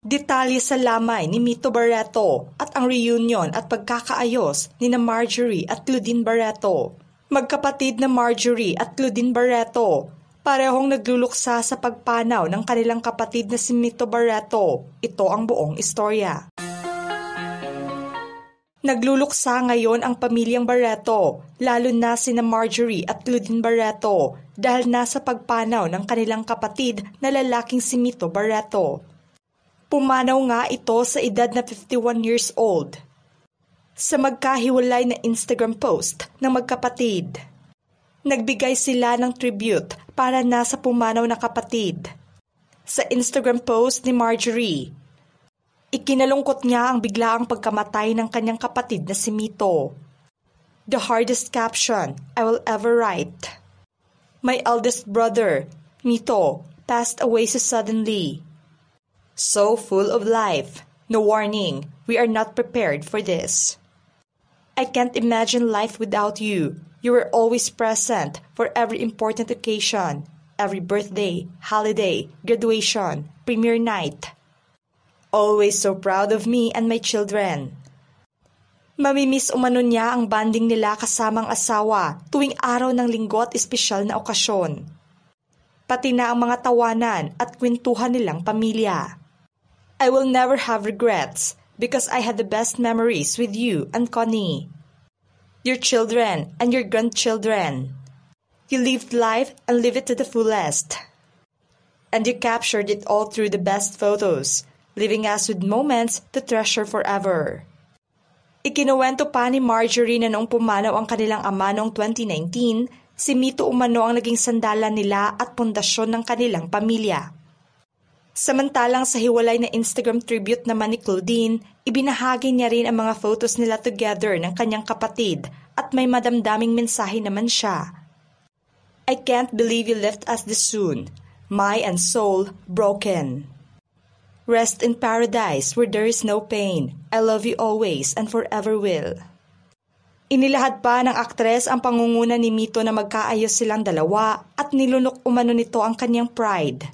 Detalye sa lamay ni Mito Barreto at ang reunion at pagkakaayos ni na Marjorie at Claudine Barreto. Magkapatid na Marjorie at Claudine Barreto, parehong nagluluksa sa pagpanaw ng kanilang kapatid na si Mito Barreto. Ito ang buong istorya. Nagluluksa ngayon ang pamilyang Barreto, lalo na sina Marjorie at Claudine Barreto dahil nasa pagpanaw ng kanilang kapatid na lalaking si Mito Barreto. Pumanaw nga ito sa edad na 51 years old. Sa magkahiwalay na Instagram post ng magkapatid, nagbigay sila ng tribute para nasa pumanaw na kapatid. Sa Instagram post ni Marjorie, ikinalungkot niya ang biglaang pagkamatay ng kanyang kapatid na si Mito. The hardest caption I will ever write. My eldest brother, Mito, passed away so suddenly. So full of life. No warning. We are not prepared for this. I can't imagine life without you. You were always present for every important occasion. Every birthday, holiday, graduation, premiere night. Always so proud of me and my children. Mamimiss umano niya ang bonding nila kasamang asawa tuwing araw ng linggo at espesyal na okasyon. Pati na ang mga tawanan at kwentuhan nilang pamilya. I will never have regrets because I had the best memories with you and Connie. Your children and your grandchildren. You lived life and lived it to the fullest. And you captured it all through the best photos, leaving us with moments to treasure forever. Ikinuwento pa ni Marjorie na noong pumanaw ang kanilang ama noong 2019, si Mito umano ang naging sandalan nila at pundasyon ng kanilang pamilya. Samantalang sa hiwalay na Instagram tribute naman ni Claudine, ibinahagi niya rin ang mga photos nila together ng kanyang kapatid at may madamdaming mensahe naman siya. I can't believe you left us this soon, my and soul broken. Rest in paradise where there is no pain. I love you always and forever will. Inilahad pa ng aktres ang pangunguna ni Mito na magkaayos silang dalawa at nilunok umano nito ang kanyang pride.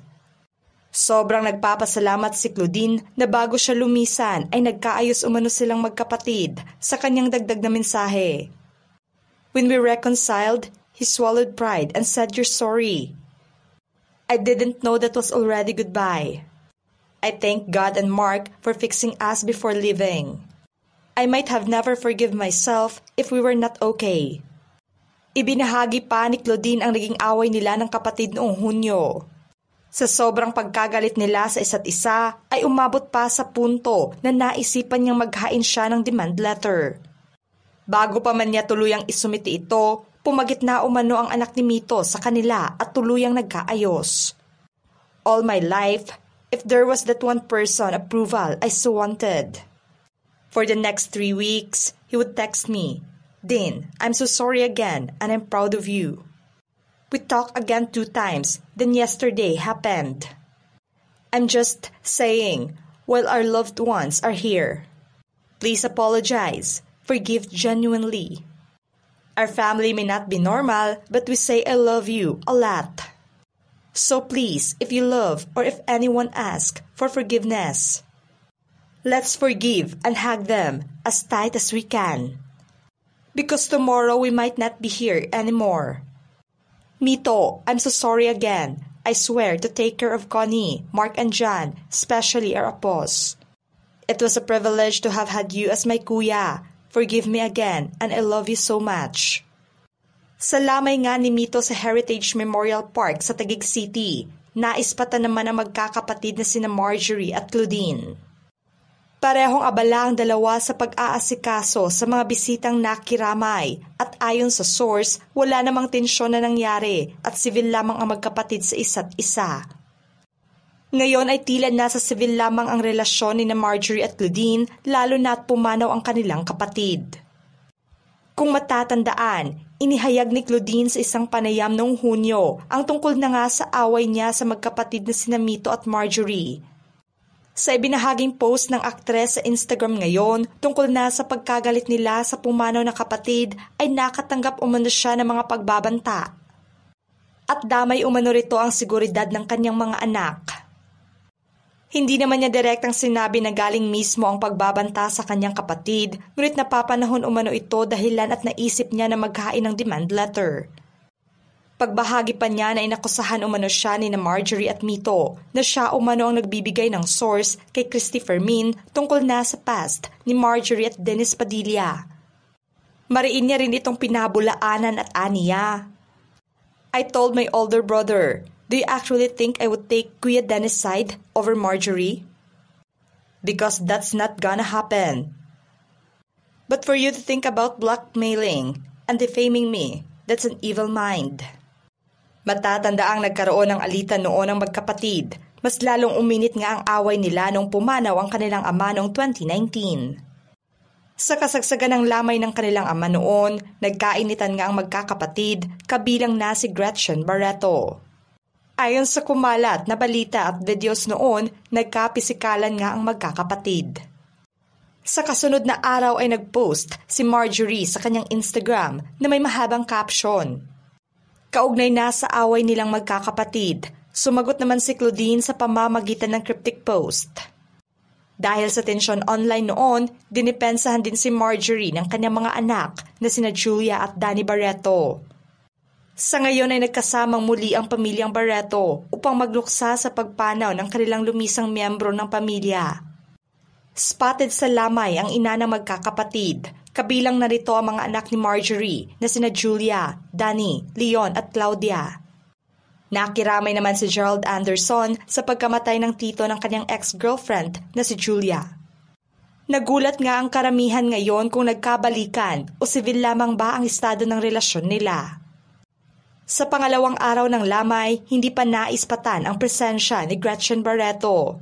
Sobrang nagpapasalamat si Claudine na bago siya lumisan ay nagkaayos umano silang magkapatid sa kanyang dagdag na mensahe. When we reconciled, he swallowed pride and said you're sorry. I didn't know that was already goodbye. I thank God and Mark for fixing us before leaving. I might have never forgive myself if we were not okay. Ibinahagi pa ni Claudine ang naging away nila ng kapatid noong Hunyo. Sa sobrang pagkagalit nila sa isa't isa, ay umabot pa sa punto na naisipan niyang maghain siya ng demand letter. Bago pa man niya tuluyang isumiti ito, pumagit na umano ang anak ni Mito sa kanila at tuluyang nagkaayos. All my life, if there was that one person approval I so wanted. For the next 3 weeks, he would text me, Din, I'm so sorry again and I'm proud of you. We talked again 2 times, then yesterday happened. I'm just saying, while our loved ones are here, please apologize, forgive genuinely. Our family may not be normal, but we say I love you a lot. So please, if you love or if anyone asks for forgiveness, let's forgive and hug them as tight as we can. Because tomorrow we might not be here anymore. Mito, I'm so sorry again. I swear to take care of Connie, Mark and John, especially our apos. It was a privilege to have had you as my kuya. Forgive me again and I love you so much. Sa lamay nga ni Mito sa Heritage Memorial Park sa Taguig City, naispatan naman ang magkakapatid na sina Marjorie at Claudine. Parehong abala ang dalawa sa pag-aasikaso sa mga bisitang nakiramay at ayon sa source, wala namang tensyon na nangyari at civil lamang ang magkapatid sa isa't isa. Ngayon ay tila nasa civil lamang ang relasyon ni na Marjorie at Claudine lalo na at pumanaw ang kanilang kapatid. Kung matatandaan, inihayag ni Claudine sa isang panayam noong Hunyo ang tungkol na nga sa away niya sa magkapatid na sina Mito at Marjorie. Sa ibinahaging post ng aktres sa Instagram ngayon tungkol na sa pagkagalit nila sa pumanaw na kapatid ay nakatanggap umano siya ng mga pagbabanta. At damay umano rito ang seguridad ng kanyang mga anak. Hindi naman niya direktang sinabi na galing mismo ang pagbabanta sa kanyang kapatid, ngunit napapanahon umano ito dahilan at naisip niya na maghain ng demand letter. Pagbahagi pa niya na inakusahan umano siya ni Marjorie at Mito na siya umano ang nagbibigay ng source kay Christopher Min tungkol na sa past ni Marjorie at Dennis Padilla. Mariin niya rin itong pinabulaanan at aniya. I told my older brother, do you actually think I would take Kuya Dennis' side over Marjorie? Because that's not gonna happen. But for you to think about blackmailing and defaming me, that's an evil mind. Matatanda ang nagkaroon ng alitan noon ng magkapatid. Mas lalong uminit nga ang away nila nung pumanaw ang kanilang ama noong 2019. Sa kasagsagan ng lamay ng kanilang ama noon, nagkainitan nga ang magkakapatid, kabilang na si Gretchen Barreto. Ayon sa kumalat na balita at videos noon, nagkapisikalan nga ang magkakapatid. Sa kasunod na araw ay nagpost si Marjorie sa kanyang Instagram na may mahabang caption. Kaugnay na sa away nilang magkakapatid, sumagot naman si Claudine sa pamamagitan ng cryptic post. Dahil sa tensyon online noon, dinipensahan din si Marjorie ng kanyang mga anak na sina Julia at Danny Barreto. Sa ngayon ay nagkasamang muli ang pamilyang Barreto upang magluksa sa pagpanaw ng kanilang lumisang miyembro ng pamilya. Spotted sa lamay ang ina ng magkakapatid, kabilang narito ang mga anak ni Marjorie na sina Julia, Danny, Leon at Claudia. Nakiramay naman si Gerald Anderson sa pagkamatay ng tito ng kanyang ex-girlfriend na si Julia. Nagulat nga ang karamihan ngayon kung nagkabalikan o civil lamang ba ang estado ng relasyon nila. Sa pangalawang araw ng lamay, hindi pa naispatan ang presensya ni Gretchen Barreto.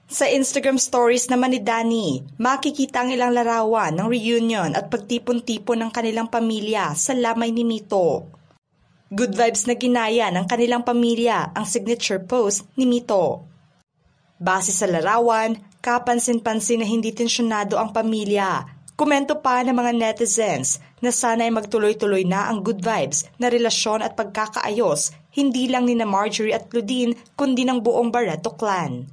Sa Instagram stories naman ni Danny, makikita ang ilang larawan ng reunion at pagtipon-tipon ng kanilang pamilya sa lamay ni Mito. Good vibes na ginaya ng kanilang pamilya ang signature post ni Mito. Base sa larawan, kapansin-pansin na hindi tensyonado ang pamilya. Komento pa ng mga netizens na sana ay magtuloy-tuloy na ang good vibes na relasyon at pagkakaayos, hindi lang ni Marjorie at Claudine kundi ng buong Barreto clan.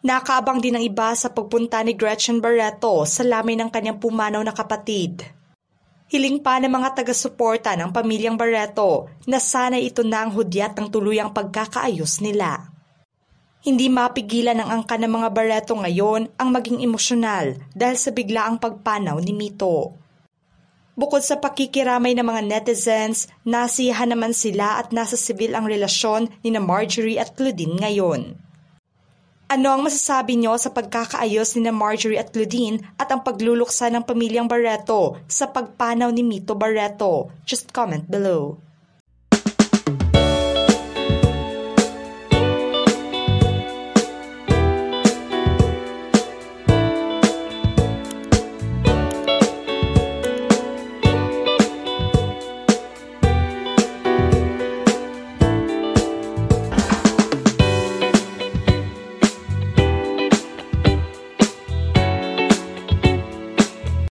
Nakaabang din ang iba sa pagpunta ni Gretchen Barreto sa lamay ng kanyang pumanaw na kapatid. Hiling pa ng mga taga-suporta ng pamilyang Barreto na sana ito na ang hudyat ng tuluyang pagkakaayos nila. Hindi mapigilan ng angka ng mga Barreto ngayon ang maging emosyonal dahil sa biglaang pagpanaw ni Mito. Bukod sa pakikiramay ng mga netizens, nasiyahan naman sila at nasa sibil ang relasyon ni Marjorie at Claudine ngayon. Ano ang masasabi nyo sa pagkakaayos ni Marjorie at Claudine at ang pagluluksa ng pamilyang Barreto sa pagpanaw ni Mito Barreto? Just comment below.